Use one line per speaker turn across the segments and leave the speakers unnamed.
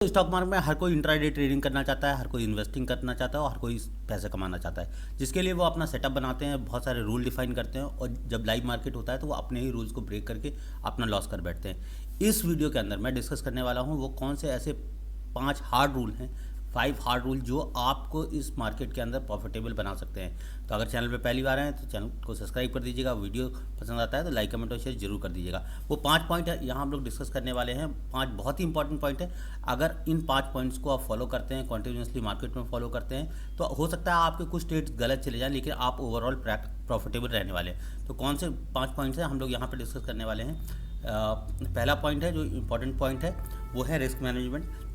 Stock market में हर कोई intraday trading करना चाहता है, हर कोई इन्वेस्टिंग करना चाहता है और हर कोई पैसे कमाना चाहता है, जिसके लिए वो अपना सेटअप बनाते हैं, बहुत सारे रूल डिफाइन करते हैं और जब लाइव मार्केट होता है तो वो अपने ही रूल्स को ब्रेक करके अपना लॉस कर बैठते हैं। इस वीडियो के अंदर मैं डिस्कस करने वाला हूँ वो कौन से ऐसे 5 हार्ड रूल हैं, 5 हार्ड रूल जो आपको इस मार्केट के अंदर प्रॉफिटेबल बना सकते हैं। तो अगर चैनल पे पहली बार आए तो चैनल को सब्सक्राइब कर दीजिएगा, वीडियो पसंद आता है तो लाइक कमेंट और शेयर जरूर कर दीजिएगा। वो 5 पॉइंट है यहाँ हम लोग डिस्कस करने वाले हैं, 5 बहुत ही इंपॉर्टेंट पॉइंट है। अगर इन 5 पॉइंट्स को आप फॉलो करते हैं, कॉन्टिन्यूसली मार्केट में फॉलो करते हैं, तो हो सकता है आपके कुछ ट्रेड्स गलत चले जाएं लेकिन आप ओवरऑल प्रॉफिटेबल रहने वाले हैं। तो कौन से 5 पॉइंट्स हैं हम लोग यहाँ पर डिस्कस करने वाले हैं। पहला पॉइंट है जो इंपॉर्टेंट पॉइंट है वो है रिस्क मैनेजमेंट।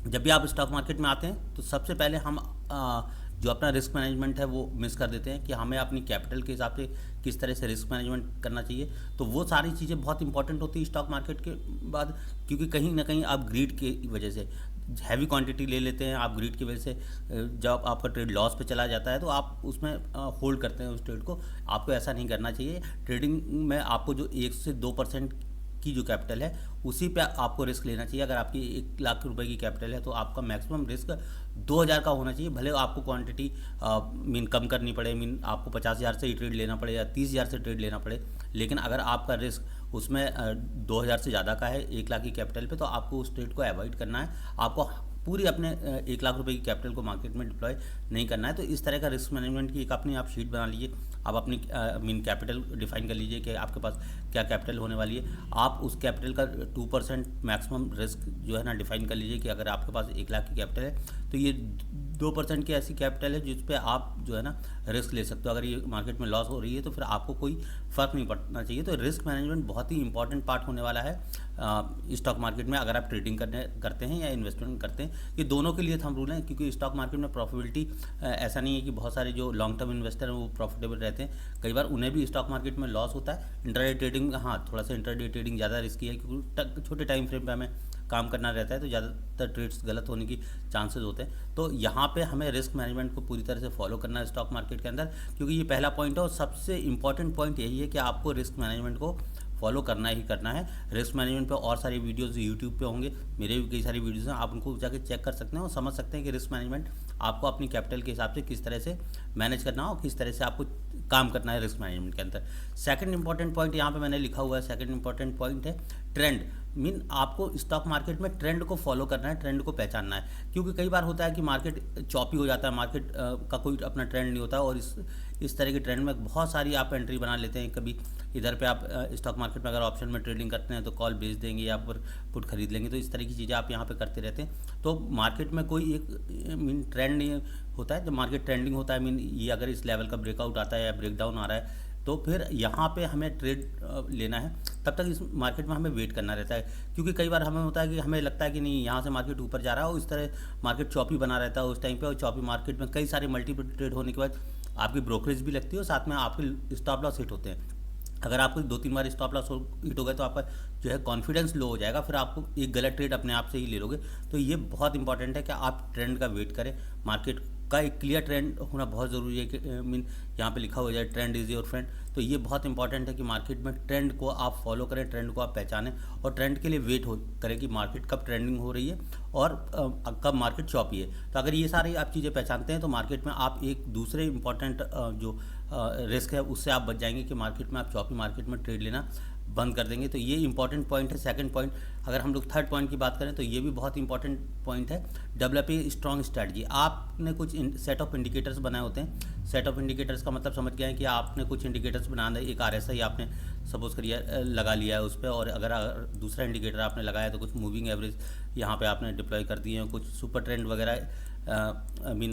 जब भी आप स्टॉक मार्केट में आते हैं तो सबसे पहले हम जो अपना रिस्क मैनेजमेंट है वो मिस कर देते हैं कि हमें अपनी कैपिटल के हिसाब से किस तरह से रिस्क मैनेजमेंट करना चाहिए। तो वो सारी चीज़ें बहुत इंपॉर्टेंट होती है स्टॉक मार्केट के बाद, क्योंकि कहीं ना कहीं आप ग्रीड की वजह से हैवी क्वांटिटी ले लेते हैं, आप ग्रीड की वजह से जब आपका ट्रेड लॉस पे चला जाता है तो आप उसमें होल्ड करते हैं उस ट्रेड को। आपको ऐसा नहीं करना चाहिए। ट्रेडिंग में आपको जो 1 से 2% की जो कैपिटल है उसी पे आपको रिस्क लेना चाहिए। अगर आपकी 1 लाख रुपए की कैपिटल है तो आपका मैक्सिमम रिस्क 2000 का होना चाहिए। भले आपको क्वांटिटी मीन कम करनी पड़े, मीन आपको 50,000 से ही ट्रेड लेना पड़े या 30,000 से ट्रेड लेना पड़े, लेकिन अगर आपका रिस्क उसमें 2000 से ज़्यादा का है 1 लाख की कैपिटल पे, तो आपको उस ट्रेड को अवॉइड करना है। आपको पूरी अपने 1 लाख रुपए की कैपिटल को मार्केट में डिप्लॉय नहीं करना है। तो इस तरह का रिस्क मैनेजमेंट की एक अपनी आप शीट बना लीजिए। आप अपनी मीन कैपिटल डिफाइन कर लीजिए कि आपके पास क्या कैपिटल होने वाली है। आप उस कैपिटल का 2% मैक्सिमम रिस्क जो है ना डिफाइन कर लीजिए कि अगर आपके पास 1 लाख की कैपिटल है तो ये 2% की ऐसी कैपिटल है जिस पे आप जो है ना रिस्क ले सकते हो। अगर ये मार्केट में लॉस हो रही है तो फिर आपको कोई फ़र्क नहीं पड़ना चाहिए। तो रिस्क मैनेजमेंट बहुत ही इंपॉर्टेंट पार्ट होने वाला है स्टॉक मार्केट में, अगर आप ट्रेडिंग करते हैं या इन्वेस्टमेंट करते हैं। ये दोनों के लिए थंब रूल हैं, क्योंकि स्टॉक मार्केट में प्रॉफिटेबिलिटी ऐसा नहीं है कि बहुत सारे जो लॉन्ग टर्म इन्वेस्टर हैं वो प्रॉफिटेबल रहते हैं, कई बार उन्हें भी स्टॉक मार्केट में लॉस होता है। इंट्राडे ट्रेडिंग, हाँ थोड़ा सा इंट्राडे ट्रेडिंग ज़्यादा रिस्की है क्योंकि छोटे टाइम फ्रेम पे हमें काम करना रहता है, तो ज़्यादातर ट्रेड्स गलत होने की चांसेस होते हैं। तो यहाँ पे हमें रिस्क मैनेजमेंट को पूरी तरह से फॉलो करना है स्टॉक मार्केट के अंदर, क्योंकि ये पहला पॉइंट है और सबसे इंपॉर्टेंट पॉइंट यही है कि आपको रिस्क मैनेजमेंट को फॉलो करना ही करना है। रिस्क मैनेजमेंट पे और सारी वीडियोस यूट्यूब पे होंगे, मेरे भी कई सारी वीडियोस हैं, आप उनको जाके चेक कर सकते हैं और समझ सकते हैं कि रिस्क मैनेजमेंट आपको अपनी कैपिटल के हिसाब से किस तरह से मैनेज करना हो, किस तरह से आपको काम करना है रिस्क मैनेजमेंट के अंदर। सेकंड इंपॉर्टेंट पॉइंट यहाँ पे मैंने लिखा हुआ है, सेकंड इंपॉर्टेंट पॉइंट है ट्रेंड। मीन आपको स्टॉक मार्केट में ट्रेंड को फॉलो करना है, ट्रेंड को पहचानना है, क्योंकि कई बार होता है कि मार्केट चॉपी हो जाता है, मार्केट का कोई अपना ट्रेंड नहीं होता और इस तरह के ट्रेंड में बहुत सारी आप एंट्री बना लेते हैं। कभी इधर पे आप स्टॉक मार्केट में अगर ऑप्शन में ट्रेडिंग करते हैं तो कॉल बेच देंगे या फिर पुट खरीद लेंगे, तो इस तरह की चीज़ें आप यहाँ पे करते रहते हैं। तो मार्केट में कोई एक मीन ट्रेंड नहीं होता है। जब मार्केट ट्रेंडिंग होता है, मीन ये अगर इस लेवल का ब्रेकआउट आता है या ब्रेकडाउन आ रहा है तो फिर यहाँ पे हमें ट्रेड लेना है। तब तक इस मार्केट में हमें वेट करना रहता है, क्योंकि कई बार हमें होता है कि हमें लगता है कि नहीं यहाँ से मार्केट ऊपर जा रहा है और इस तरह मार्केट चॉपी बना रहता है उस टाइम पे, और चॉपी मार्केट में कई सारे मल्टीपल ट्रेड होने के बाद आपकी ब्रोकरेज भी लगती है और साथ में आपके स्टॉप लॉस हिट होते हैं। अगर आपको 2-3 बार स्टॉप लॉस हिट हो गए तो आपका जो है कॉन्फिडेंस लो हो जाएगा, फिर आपको एक गलत ट्रेड अपने आप से ही ले लोगे। तो ये बहुत इंपॉर्टेंट है कि आप ट्रेंड का वेट करें। मार्केट का एक क्लियर ट्रेंड होना बहुत ज़रूरी है कि मीन यहाँ पे लिखा हो जाए ट्रेंड इज़ योर फ्रेंड। तो ये बहुत इंपॉर्टेंट है कि मार्केट में ट्रेंड को आप फॉलो करें, ट्रेंड को आप पहचानें और ट्रेंड के लिए वेट करें कि मार्केट कब ट्रेंडिंग हो रही है और कब मार्केट चॉपी है। तो अगर ये सारी आप चीज़ें पहचानते हैं तो मार्केट में आप एक दूसरे इंपॉर्टेंट जो रिस्क है उससे आप बच जाएंगे कि मार्केट में आप चॉपी मार्केट में ट्रेड लेना बंद कर देंगे। तो ये इंपॉर्टेंट पॉइंट है। सेकंड पॉइंट, अगर हम लोग थर्ड पॉइंट की बात करें तो ये भी बहुत इंपॉर्टेंट पॉइंट है, डेवलप ए स्ट्रॉन्ग स्ट्रैटेजी। आपने कुछ सेट ऑफ इंडिकेटर्स बनाए होते हैं। सेट ऑफ इंडिकेटर्स का मतलब समझ गया है कि आपने कुछ इंडिकेटर्स बनाना है। एक RSI आपने सपोज करिए लगा लिया है उस पर, और अगर दूसरा इंडिकेटर आपने लगाया तो कुछ मूविंग एवरेज यहाँ पे आपने डिप्लॉय कर दिए हैं, कुछ सुपर ट्रेंड वगैरह मीन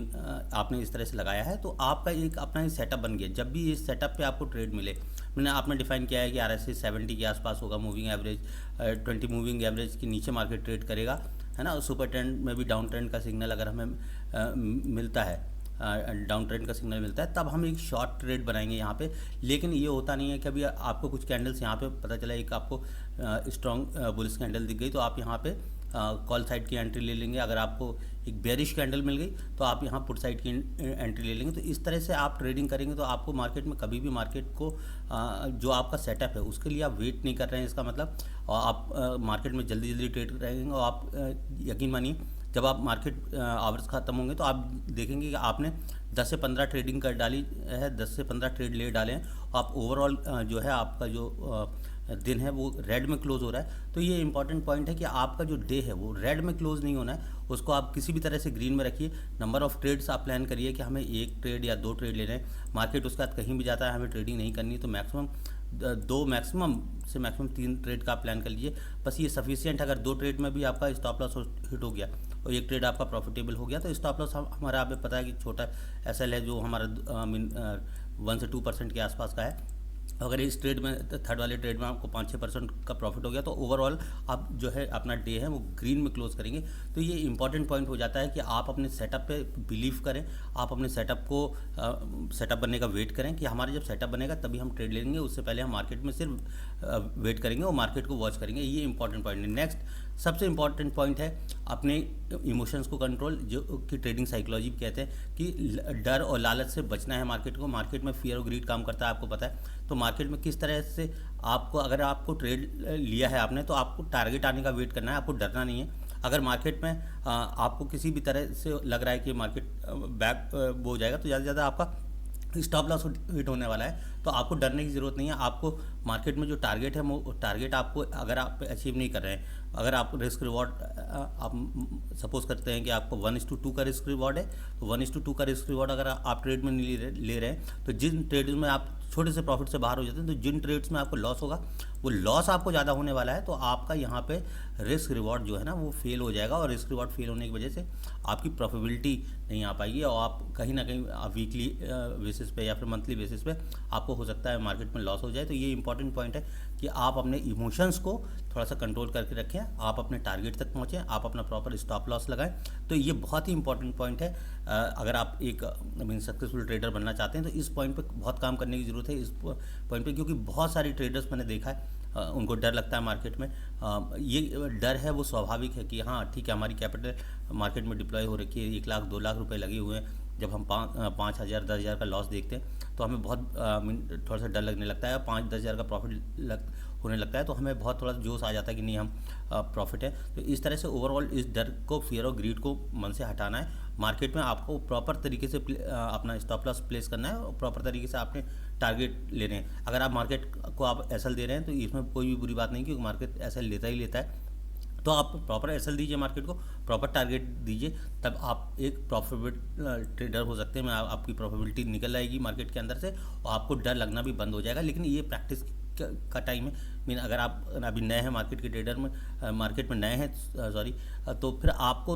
आपने इस तरह से लगाया है। तो आपका एक अपना ही सेटअप बन गया। जब भी इस सेटअप पे आपको ट्रेड मिले, मैंने आपने डिफाइन किया है कि RSI 70 के आसपास होगा, मूविंग एवरेज 20 मूविंग एवरेज के नीचे मार्केट ट्रेड करेगा, है ना। सुपर ट्रेंड में भी डाउन ट्रेंड का सिग्नल अगर हमें मिलता है, डाउन ट्रेंड का सिग्नल मिलता है, तब हम एक शॉर्ट ट्रेड बनाएंगे यहाँ पे। लेकिन ये होता नहीं है कि अभी आपको कुछ कैंडल्स यहाँ पे पता चला, एक आपको स्ट्रॉन्ग बुलिश कैंडल दिख गई तो आप यहाँ पे कॉल साइड की एंट्री ले लेंगे। अगर आपको एक बेरिश कैंडल मिल गई तो आप यहाँ पुट साइड की एंट्री ले लेंगे। तो इस तरह से आप ट्रेडिंग करेंगे तो आपको मार्केट में कभी भी मार्केट को जो आपका सेटअप है उसके लिए आप वेट नहीं कर रहे हैं, इसका मतलब, और आप मार्केट में जल्दी जल्दी ट्रेड करेंगे। और आप यकीन मानिए जब आप मार्केट आवर्स ख़त्म होंगे तो आप देखेंगे कि आपने 10 से 15 ट्रेडिंग कर डाली है, 10 से 15 ट्रेड ले डाले हैं, आप ओवरऑल जो है आपका जो दिन है वो रेड में क्लोज हो रहा है। तो ये इंपॉर्टेंट पॉइंट है कि आपका जो डे है वो रेड में क्लोज नहीं होना है, उसको आप किसी भी तरह से ग्रीन में रखिए। नंबर ऑफ़ ट्रेड्स आप प्लान करिए कि हमें 1 ट्रेड या 2 ट्रेड लेने हैं। मार्केट उसके बाद कहीं भी जाता है, हमें ट्रेडिंग नहीं करनी, तो मैक्सिमम 2 मैक्सिमम 3 ट्रेड का आप प्लान कर लीजिए। बस ये सफिशिएंट। अगर 2 ट्रेड में भी आपका स्टॉप लॉस हिट हो गया और 1 ट्रेड आपका प्रॉफिटेबल हो गया तो स्टॉप लॉस हमारा, आपको पता है कि छोटा एसएल है जो हमारा 1 से 2% के आसपास का है। अगर इस ट्रेड में, थर्ड वाले ट्रेड में आपको 5-6% का प्रॉफिट हो गया तो ओवरऑल आप जो है अपना डे है वो ग्रीन में क्लोज करेंगे। तो ये इंपॉर्टेंट पॉइंट हो जाता है कि आप अपने सेटअप पे बिलीव करें, आप अपने सेटअप को सेटअप बनने का वेट करें कि हमारा जब सेटअप बनेगा तभी हम ट्रेड लेंगे, उससे पहले हम मार्केट में सिर्फ वेट करेंगे और मार्केट को वॉच करेंगे। ये इंपॉर्टेंट पॉइंट है। नेक्स्ट सबसे इंपॉर्टेंट पॉइंट है अपने इमोशंस को कंट्रोल, जो कि ट्रेडिंग साइकोलॉजी भी कहते हैं कि डर और लालच से बचना है मार्केट को। मार्केट में फियर और ग्रीड काम करता है, आपको पता है। तो मार्केट में किस तरह से आपको, अगर आपको ट्रेड लिया है आपने, तो आपको टारगेट आने का वेट करना है, आपको डरना नहीं है। अगर मार्केट में आपको किसी भी तरह से लग रहा है कि मार्केट बैक वो हो जाएगा तो ज़्यादा से ज़्यादा आपका स्टॉप लॉस हिट होने वाला है, तो आपको डरने की ज़रूरत नहीं है। आपको मार्केट में जो टारगेट है वो टारगेट आपको, अगर आप अचीव नहीं कर रहे हैं, अगर आप रिस्क रिवॉर्ड, आप सपोज करते हैं कि आपको 1:2 का रिस्क रिवॉर्ड है, तो 1:2 का रिस्क रिवॉर्ड अगर आप ट्रेड में नहीं ले रहे हैं, तो जिन ट्रेड में आप छोटे से प्रॉफिट से बाहर हो जाते हैं, तो जिन ट्रेड्स में आपको लॉस होगा वो लॉस आपको ज़्यादा होने वाला है, तो आपका यहाँ पे रिस्क रिवॉर्ड जो है ना वो फेल हो जाएगा। और रिस्क रिवॉर्ड फेल होने की वजह से आपकी प्रॉफिटेबिलिटी नहीं आ पाएगी और आप कहीं ना कहीं वीकली बेसिस पे या फिर मंथली बेसिस पे आपको हो सकता है मार्केट में लॉस हो जाए। तो ये इंपॉर्टेंट पॉइंट है कि आप अपने इमोशंस को थोड़ा सा कंट्रोल करके रखें, आप अपने टारगेट तक पहुँचें, आप अपना प्रॉपर स्टॉप लॉस लगाएं। तो ये बहुत ही इंपॉर्टेंट पॉइंट है। अगर आप एक सक्सेसफुल ट्रेडर बनना चाहते हैं तो इस पॉइंट पे बहुत काम करने की ज़रूरत है, इस पॉइंट पे, क्योंकि बहुत सारे ट्रेडर्स मैंने देखा है उनको डर लगता है मार्केट में। ये डर है वो स्वाभाविक है कि हाँ ठीक है, हमारी कैपिटल मार्केट में डिप्लॉय हो रखी है, 1 लाख 2 लाख रुपए लगे हुए हैं। जब हम 5,000 10,000 का लॉस देखते हैं तो हमें बहुत थोड़ा सा डर लगने लगता है। 5-10 हज़ार का प्रॉफिट होने लगता है तो हमें बहुत थोड़ा जोश आ जाता है कि नहीं, हम प्रॉफिट है। तो इस तरह से ओवरऑल इस डर को, फियर और ग्रीड को मन से हटाना है। मार्केट में आपको प्रॉपर तरीके से अपना स्टॉप लॉस प्लेस करना है और प्रॉपर तरीके से आपने टारगेट लेने हैं। अगर आप मार्केट को आप एसएल दे रहे हैं तो इसमें कोई भी बुरी बात नहीं, क्योंकि मार्केट एसएल लेता ही लेता है। तो आप प्रॉपर एसएल दीजिए, मार्केट को प्रॉपर टारगेट दीजिए, तब आप एक प्रॉफिटेबल ट्रेडर हो सकते हैं। आपकी प्रॉफिटेबिलिटी निकल आएगी मार्केट के अंदर से और आपको डर लगना भी बंद हो जाएगा। लेकिन ये प्रैक्टिस का टाइम है। मीन अगर आप अभी नए हैं मार्केट के ट्रेडर में, मार्केट में नए हैं सॉरी, तो फिर आपको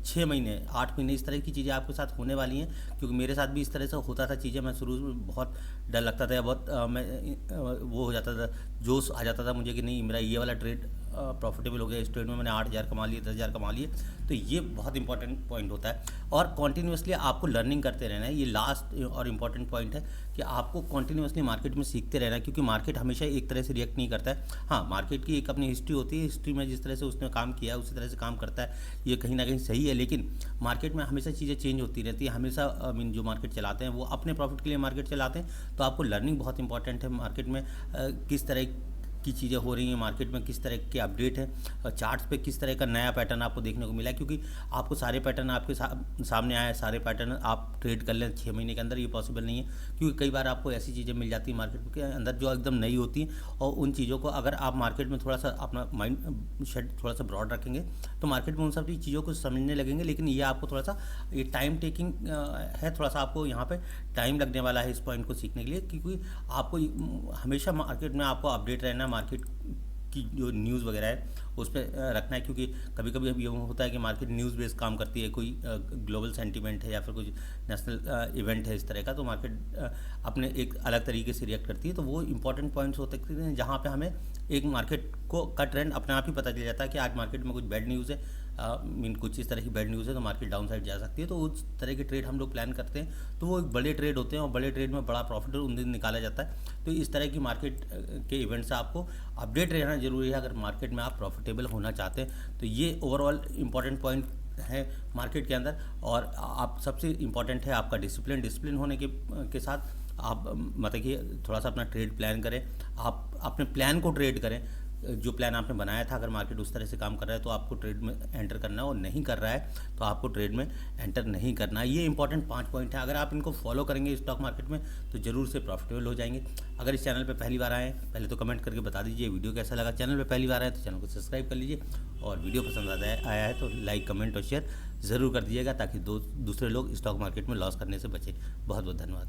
6 महीने 8 महीने इस तरह की चीज़ें आपके साथ होने वाली हैं। क्योंकि मेरे साथ भी इस तरह से होता था चीज़ें। मैं शुरू में बहुत डर लगता था, बहुत मैं वो हो जाता था, जोश आ जाता था मुझे कि नहीं, मेरा ये वाला ट्रेड प्रॉफिटेबल हो गया, इस ट्रेड में मैंने 8,000 कमा लिए, 10,000 कमा लिए। तो ये बहुत इंपॉर्टेंट पॉइंट होता है और कॉन्टीन्यूसली आपको लर्निंग करते रहना है। ये लास्ट और इम्पॉर्टेंट पॉइंट है कि आपको कॉन्टीन्यूसली मार्केट में सीखते रहना है, क्योंकि मार्केट हमेशा एक तरह से रिएक्ट नहीं करता है। हाँ, मार्केट की एक अपनी हिस्ट्री होती है, हिस्ट्री में जिस तरह से उसने काम किया उसी तरह से काम करता है, ये कहीं ना कहीं सही है। लेकिन मार्केट में हमेशा चीज़ें चेंज होती रहती है, हमेशा मीन जो मार्केट चलाते हैं वो अपने प्रॉफिट के लिए मार्केट चलाते हैं। तो आपको लर्निंग बहुत इंपॉर्टेंट है। मार्केट में किस तरह की चीज़ें हो रही हैं, मार्केट में किस तरह के अपडेट है, चार्ट्स पे किस तरह का नया पैटर्न आपको देखने को मिला है। क्योंकि आपको सारे पैटर्न आपके सामने आए, सारे पैटर्न आप ट्रेड कर लें 6 महीने के अंदर, ये पॉसिबल नहीं है। क्योंकि कई बार आपको ऐसी चीज़ें मिल जाती हैं मार्केट के अंदर जो एकदम नई होती हैं, और उन चीज़ों को अगर आप मार्केट में थोड़ा सा अपना माइंड सेट थोड़ा सा ब्रॉड रखेंगे तो मार्केट में उन सब चीज़ों को समझने लगेंगे। लेकिन ये आपको थोड़ा सा ये टाइम टेकिंग है, थोड़ा सा आपको यहाँ पर टाइम लगने वाला है इस पॉइंट को सीखने के लिए। क्योंकि आपको हमेशा मार्केट में आपको अपडेट रहना है, मार्केट की जो न्यूज़ वगैरह है उस पर रखना है। क्योंकि कभी कभी अब ये होता है कि मार्केट न्यूज़ बेस्ड काम करती है, कोई ग्लोबल सेंटीमेंट है या फिर कोई नेशनल इवेंट है इस तरह का, तो मार्केट अपने एक अलग तरीके से रिएक्ट करती है। तो वो इंपॉर्टेंट पॉइंट्स होते हैं जहाँ पे हमें एक मार्केट को का ट्रेंड अपने आप ही पता चल जाता है कि आज मार्केट में कुछ बैड न्यूज़ है, मीन कुछ इस तरह की बैड न्यूज़ है तो मार्केट डाउन साइड जा सकती है, तो उस तरह के ट्रेड हम लोग प्लान करते हैं। तो वो एक बड़े ट्रेड होते हैं और बड़े ट्रेड में बड़ा प्रॉफिट उन दिन निकाला जाता है। तो इस तरह की मार्केट के इवेंट से आपको अपडेट रहना जरूरी है अगर मार्केट में आप प्रॉफिटेबल होना चाहते हैं। तो ये ओवरऑल इंपॉर्टेंट पॉइंट है मार्केट के अंदर। और आप सबसे इम्पॉर्टेंट है आपका डिसिप्लिन होने के साथ आप मतलब कि थोड़ा सा अपना ट्रेड प्लान करें, आप अपने प्लान को ट्रेड करें। जो प्लान आपने बनाया था, अगर मार्केट उस तरह से काम कर रहा है तो आपको ट्रेड में एंटर करना है, और नहीं कर रहा है तो आपको ट्रेड में एंटर नहीं करना है। ये इंपॉर्टेंट 5 पॉइंट है, अगर आप इनको फॉलो करेंगे स्टॉक मार्केट में तो ज़रूर से प्रॉफिटेबल हो जाएंगे। अगर इस चैनल पे पहली बार आए हैं पहले तो कमेंट करके बता दीजिए वीडियो कैसा लगा। चैनल पे पहली बार आए तो चैनल को सब्सक्राइब कर लीजिए, और वीडियो पसंद आया है तो लाइक कमेंट और शेयर ज़रूर कर दीजिएगा, ताकि दूसरे लोग स्टॉक मार्केट में लॉस करने से बचें। बहुत बहुत धन्यवाद।